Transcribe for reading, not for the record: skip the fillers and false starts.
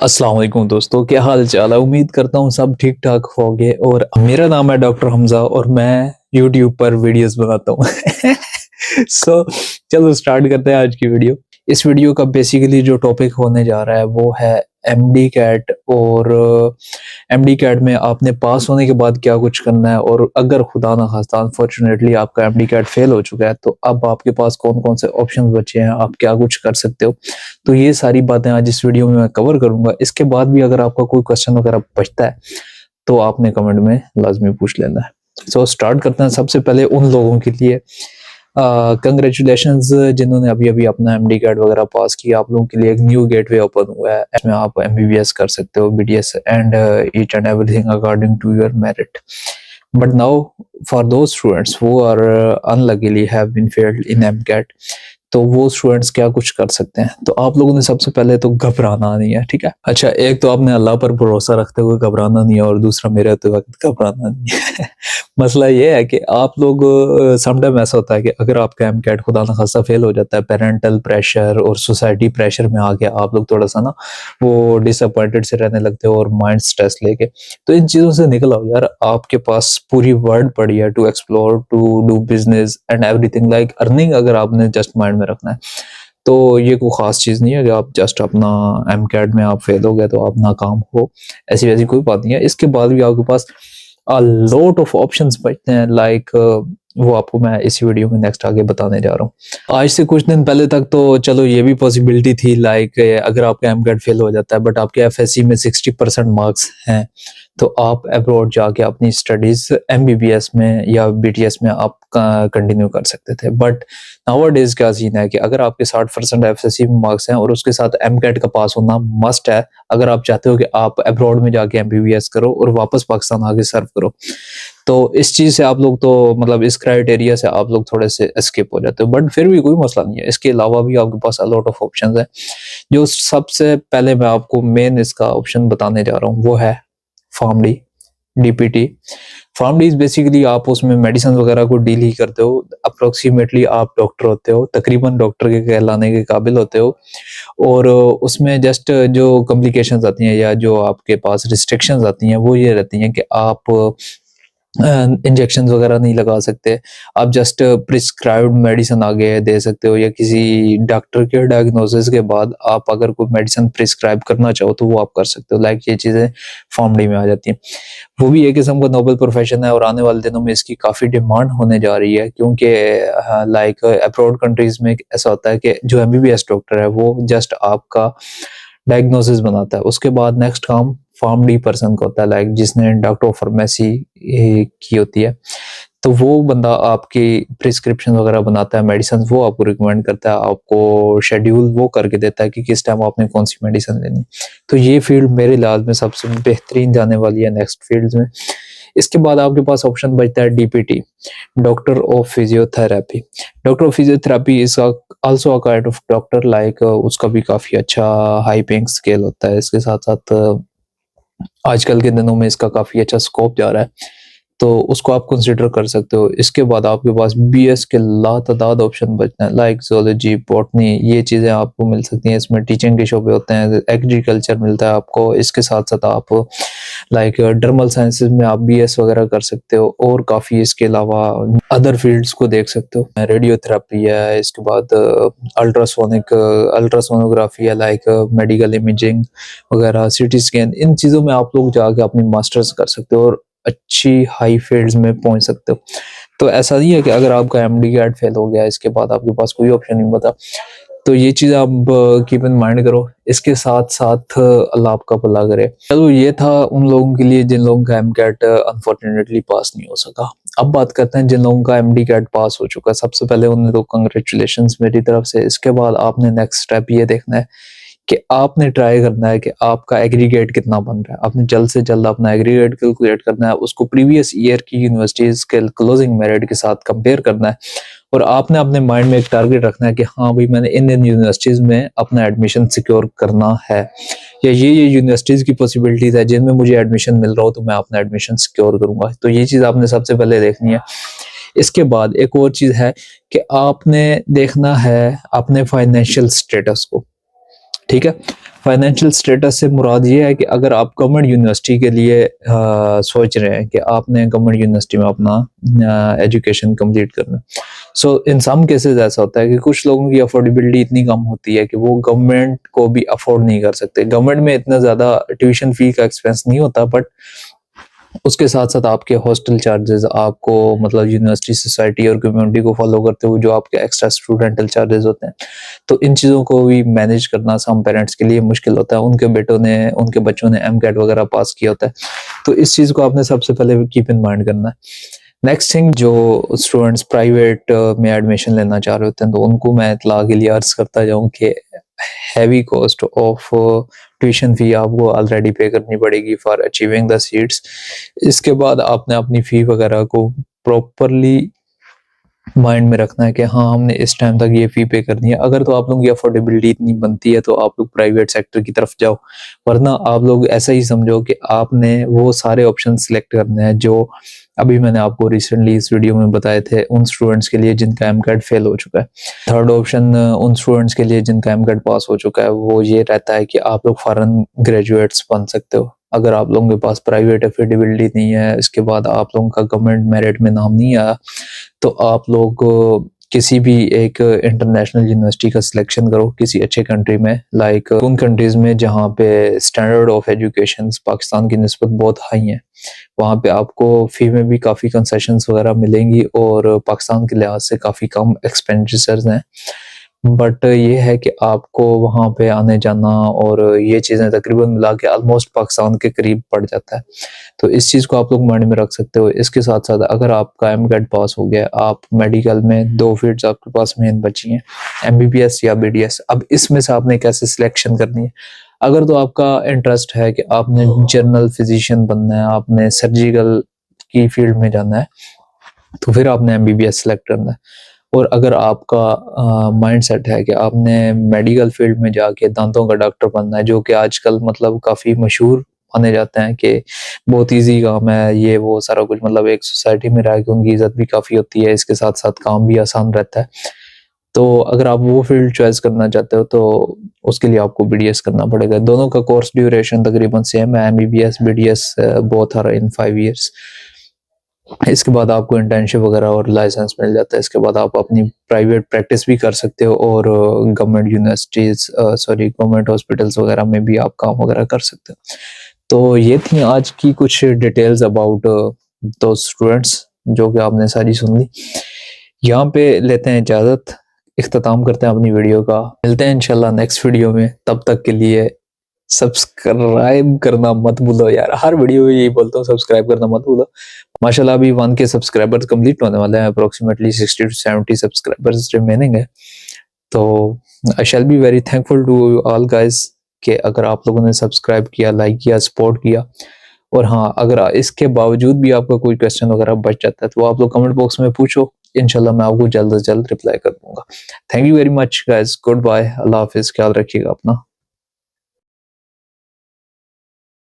अस्सलाम वालेकुम दोस्तों, क्या हाल चाल है। उम्मीद करता हूँ सब ठीक ठाक होंगे। और मेरा नाम है डॉक्टर हमजा और मैं यूट्यूब पर वीडियोस बनाता हूँ। सो चलो स्टार्ट करते हैं आज की वीडियो। इस वीडियो का बेसिकली जो टॉपिक होने जा रहा है वो है एमडी कैट। और एमडी कैट में आपने पास होने के बाद क्या कुछ करना है, और अगर खुदा ना खास्ता अनफॉर्चुनेटली आपका एमडी कैट फेल हो चुका है तो अब आपके पास कौन कौन से ऑप्शंस बचे हैं, आप क्या कुछ कर सकते हो। तो ये सारी बातें आज इस वीडियो में मैं कवर करूंगा। इसके बाद भी अगर आपका कोई क्वेश्चन वगैरह बचता है तो आपने कमेंट में लाजमी पूछ लेना है। सो स्टार्ट करते हैं। सबसे पहले उन लोगों के लिए कंग्रेचुलेशंस जिन्होंने अभी अभी अपना एमडी कैट वगैरह पास किया। आप लोगों के लिए एक न्यू गेटवे ओपन हुआ है, इसमें आप एमबीबीएस कर सकते हो, BDS and each and everything according to your merit. But now for those students who are unluckily have been failed in MCAT, तो वो स्टूडेंट्स क्या कुछ कर सकते हैं। तो आप लोगों ने सबसे पहले तो घबराना नहीं है, ठीक है। अच्छा, एक तो आपने अल्लाह पर भरोसा रखते हुए घबराना नहीं है, और दूसरा मेरे होते वक्त घबराना नहीं है। मसला ये है कि आप लोग समटाइम ऐसा होता है कि अगर आपका एमकैट खुदा न खास्ता फेल हो जाता है, पेरेंटल प्रेशर और सोसाइटी प्रेशर में आके आप लोग थोड़ा सा ना वो डिसअपॉइंटेड से रहने लगते हो और माइंड स्ट्रेस लेके। तो इन चीजों से निकल आओ यार, आपके पास पूरी वर्ल्ड पड़ी है to explore, to do business and everything. Like earning अगर आपने जस्ट माइंड में रखना है तो ये कोई खास चीज नहीं है कि आप जस्ट अपना एमकैट में आप फेल हो गए तो आप नाकाम हो, ऐसी वैसी कोई बात नहीं है। इसके बाद भी आपके पास a lot of options बचते हैं। लाइक वो आपको मैं इस वीडियो में नेक्स्ट आगे बताने जा रहा हूँ। आज से कुछ दिन पहले तक तो चलो ये भी पॉसिबिलिटी थी, लाइक अगर आपका एमकैट फेल हो जाता है बट आपके एफएससी में 60% मार्क्स हैं तो आप अब्रॉड जाके अपनी स्टडीज एमबीबीएस में या बीटीएस में आप कंटिन्यू कर सकते थे। बट नाउअडेज क्या सीन है कि अगर आपके 60% एफएससी में मार्क्स हैं और उसके साथ एमकैट का पास होना मस्ट है अगर आप चाहते हो कि आप अब्रॉड में जाके एमबीबीएस करो और वापस पाकिस्तान आके सर्व करो। तो इस चीज से आप लोग तो मतलब इस क्राइटेरिया से आप लोग थोड़े से एस्केप हो जाते हो, बट फिर भी कोई मसला नहीं है। इसके अलावा भी आपके पास अलॉट ऑफ ऑप्शंस है। जो सबसे पहले मैं आपको मेन इसका ऑप्शन बताने जा रहा हूँ वो है PharmD, DPT. PharmD is basically आप उसमें मेडिसिन वगैरह को डील ही करते हो। अप्रोक्सीमेटली आप डॉक्टर होते हो, तकरीबन डॉक्टर के कहलाने के काबिल होते हो। और उसमें जस्ट जो कॉम्प्लिकेशंस आती हैं या जो आपके पास रिस्ट्रिक्शंस आती हैं वो ये रहती हैं कि आप इंजेक्शन वगैरह नहीं लगा सकते। आप जस्ट प्रिस्क्राइब्ड मेडिसिन आगे दे सकते हो, या किसी डॉक्टर के डायग्नोसिस के बाद आप अगर कोई मेडिसिन प्रिस्क्राइब करना चाहो तो वो आप कर सकते हो। लाइक ये चीज़ें फार्मडी में आ जाती हैं। वो भी एक किस्म का नोबल प्रोफेशन है और आने वाले दिनों में इसकी काफ़ी डिमांड होने जा रही है, क्योंकि लाइक अब्रॉड कंट्रीज में ऐसा होता है कि जो एमबीबीएस डॉक्टर है वो जस्ट आपका डायग्नोसिस बनाता है, उसके बाद नेक्स्ट काम फार्मडी पर्सन का होता है, लाइक जिसने डॉक्टर ऑफ फार्मेसी की होती है। तो वो बंदा आपकी प्रिस्क्रिप्शन वगैरह बनाता है, मेडिसिन वो आपको रिकमेंड करता है, आपको शेड्यूल वो करके देता है कि किस टाइम आपने कौन सी मेडिसिन लेनी। तो ये फील्ड मेरे लिहाज में सबसे बेहतरीन जाने वाली है नेक्स्ट फील्ड में। इसके बाद आपके पास ऑप्शन बचता है DPT, doctor of physiotherapy. Doctor of physiotherapy is also a kind of doctor, like उसका भी काफ़ी अच्छा हाई पेइंग स्केल होता है। इसके साथ साथ आजकल के दिनों में इसका काफ़ी अच्छा स्कोप जा रहा है, तो उसको आप कंसिडर कर सकते हो। इसके बाद आपके पास बीएस के लातादाद ऑप्शन बचते हैं, लाइक ज़ूलॉजी, बॉटनी, ये चीज़ें आपको मिल सकती हैं। इसमें टीचिंग के शोबे होते हैं, एग्रीकल्चर मिलता है आपको। इसके साथ साथ आप लाइक डर्मल साइंसेज में आप बीएस वगैरह कर सकते हो, और काफ़ी इसके अलावा अदर फील्ड्स को देख सकते हो। रेडियोथेरेपी है, इसके बाद अल्ट्रासोनोग्राफी है, लाइक मेडिकल इमेजिंग वगैरह, सिटी स्कैन, इन चीज़ों में आप लोग जाके अपनी मास्टर्स कर सकते हो और अच्छी हाई फील्ड्स में पहुंच सकते हो। तो ऐसा नहीं है कि अगर आपका एमडी कैट फेल हो गया इसके बाद आपके पास कोई ऑप्शन नहीं बता। तो ये चीज़ आप कीप इन माइंड करो। इसके साथ साथ अल्लाह आपका भला करे। चलो ये था उन लोगों के लिए जिन लोगों का एमकैट अनफॉर्चुनेटली पास नहीं हो सका। अब बात करते हैं जिन लोगों का एमडी कैट पास हो चुका है। सबसे पहले उन्हें तो कंग्रेचुलेशंस मेरी तरफ से। इसके बाद आपने नेक्स्ट स्टेप ये देखना है कि आपने ट्राई करना है कि आपका एग्रीगेट कितना बन रहा है। आपने जल्द से जल्द अपना एग्रीगेट कैलकुलेट करना है, उसको प्रीवियस ईयर की यूनिवर्सिटीज के क्लोजिंग मेरिट के साथ कंपेयर करना है, और आपने अपने माइंड में एक टारगेट रखना है कि हाँ भाई मैंने इन यूनिवर्सिटीज में अपना एडमिशन सिक्योर करना है, या ये यूनिवर्सिटीज की पॉसिबिलिटीज है जिनमें मुझे एडमिशन मिल रहा हो तो मैं अपना एडमिशन सिक्योर करूंगा। तो ये चीज़ आपने सबसे पहले देखनी है। इसके बाद एक और चीज़ है कि आपने देखना है अपने फाइनेंशियल स्टेटस को। ठीक है। फाइनेंशियल स्टेटस से मुराद ये है कि अगर आप गवर्नमेंट यूनिवर्सिटी के लिए सोच रहे हैं कि आपने गवर्नमेंट यूनिवर्सिटी में अपना एजुकेशन कंप्लीट करना, सो इन सम केसेस ऐसा होता है कि कुछ लोगों की अफोर्डेबिलिटी इतनी कम होती है कि वो गवर्नमेंट को भी अफोर्ड नहीं कर सकते। गवर्नमेंट में इतना ज़्यादा ट्यूशन फी का एक्सपेंस नहीं होता, बट उसके साथ साथ आपके हॉस्टल चार्जेस, आपको मतलब यूनिवर्सिटी सोसाइटी और कम्युनिटी को फॉलो करते हुए जो आपके एक्स्ट्रा स्टूडेंटल चार्जेस होते हैं, तो इन चीज़ों को भी मैनेज करना सम पेरेंट्स के लिए मुश्किल होता है। उनके बच्चों ने एमकेट वगैरह पास किया होता है, तो इस चीज़ को आपने सबसे पहले कीप इन माइंड करना है। नेक्स्ट थिंग, जो स्टूडेंट्स प्राइवेट में एडमिशन लेना चाह रहे होते हैं, तो उनको मैं इत्तला के लिए अर्ज करता जाऊँ कि heavy cost of tuition fee आपको ऑलरेडी पे करनी पड़ेगी फॉर अचीविंग द सीट्स। इसके बाद आपने अपनी फी वगैरह को प्रॉपरली माइंड में रखना है कि हाँ, हमने इस टाइम तक ये फी पे करनी है। अगर तो आप लोगों की अफोर्डेबिलिटी इतनी बनती है तो आप लोग प्राइवेट सेक्टर की तरफ जाओ, वरना आप लोग ऐसा ही समझो कि आपने वो सारे ऑप्शन सिलेक्ट करने हैं जो अभी मैंने आपको रिसेंटली इस वीडियो में बताए थे, उन स्टूडेंट्स के लिए जिनका एमकेट फेल हो चुका है। थर्ड ऑप्शन उन स्टूडेंट्स के लिए जिनका एमकेट पास हो चुका है, वो ये रहता है कि आप लोग फॉरेन ग्रेजुएट्स बन सकते हो। अगर आप लोगों के पास प्राइवेट अफोर्डेबिलिटी नहीं है, इसके बाद आप लोगों का गवर्नमेंट मेरिट में नाम नहीं आया, तो आप लोग किसी भी एक इंटरनेशनल यूनिवर्सिटी का सिलेक्शन करो किसी अच्छे कंट्री में, लाइक उन कंट्रीज में जहाँ पे स्टैंडर्ड ऑफ एजुकेशन पाकिस्तान की निस्बत बहुत हाई है। वहाँ पे आपको फी में भी काफ़ी कंसेशंस वगैरह मिलेंगी और पाकिस्तान के लिहाज से काफ़ी कम एक्सपेंडिचर्स हैं। बट ये है कि आपको वहाँ पे आने जाना और ये चीज़ें तकरीबन मिला के ऑलमोस्ट पाकिस्तान के करीब पड़ जाता है। तो इस चीज़ को आप लोग माइंड में रख सकते हो। इसके साथ-साथ अगर आपका एमकेट पास हो गया, आप मेडिकल में 2 फील्ड्स आपके पास मेन बची हैं, एमबीबीएस या बीडीएस। अब इसमें से आपने कैसे सिलेक्शन करनी है? अगर तो आपका इंटरेस्ट है कि आपने जनरल फिजिशियन बनना है, आपने सर्जिकल की फील्ड में जाना है, तो फिर आपने एमबीबीएस सेलेक्ट करना है। और अगर आपका माइंडसेट है कि आपने मेडिकल फील्ड में जाके दांतों का डॉक्टर बनना है, जो कि आजकल मतलब काफ़ी मशहूर माने जाते हैं कि बहुत ईज़ी काम है, ये वो सारा कुछ, मतलब एक सोसाइटी में रह के उनकी इज़्ज़त भी काफ़ी होती है, इसके साथ-साथ काम भी आसान रहता है। तो अगर आप वो फील्ड चॉइस करना चाहते हो, तो उसके लिए आपको बीडीएस करना पड़ेगा। दोनों का कोर्स ड्यूरेशन तकरीबन सेम है, MBBS, BDS both are in 5 years. इसके बाद आपको इंटर्नशिप वगैरह और लाइसेंस मिल जाता है। इसके बाद आप अपनी प्राइवेट प्रैक्टिस भी कर सकते हो और गवर्नमेंट हॉस्पिटल्स वगैरह में भी आप काम वगैरह कर सकते हो। तो ये थी आज की कुछ डिटेल्स अबाउट दो स्टूडेंट्स जो कि आपने सारी सुन ली। यहाँ पे लेते हैं इजाज़त, इख्तिताम करते हैं अपनी वीडियो का। मिलते हैं इंशाल्लाह नेक्स्ट वीडियो में, तब तक के लिए सब्सक्राइब करना मत भूलो यार। हर वीडियो में यही बोलता हूँ, सब्सक्राइब करना मत भूलो। माशाल्लाह अभी 1K सब्सक्राइबर्स कंप्लीट होने वाले हैं, अप्रोक्सीमेटली 60 to 70 सब्सक्राइबर्स रिमेनिंग है। तो I shall be very thankful to all guys कि अगर आप लोगों ने सब्सक्राइब किया, लाइक किया, सपोर्ट किया। और हाँ, अगर इसके बावजूद भी आपका कोई क्वेश्चन वगैरह बच जाता है तो आप लोग कमेंट बॉक्स में पूछो, इंशाल्लाह मैं आपको जल्द से जल्द रिप्लाई कर दूंगा। Thank you very much guys, good bye, अल्लाह हाफिज, ख्याल रखिएगा अपना।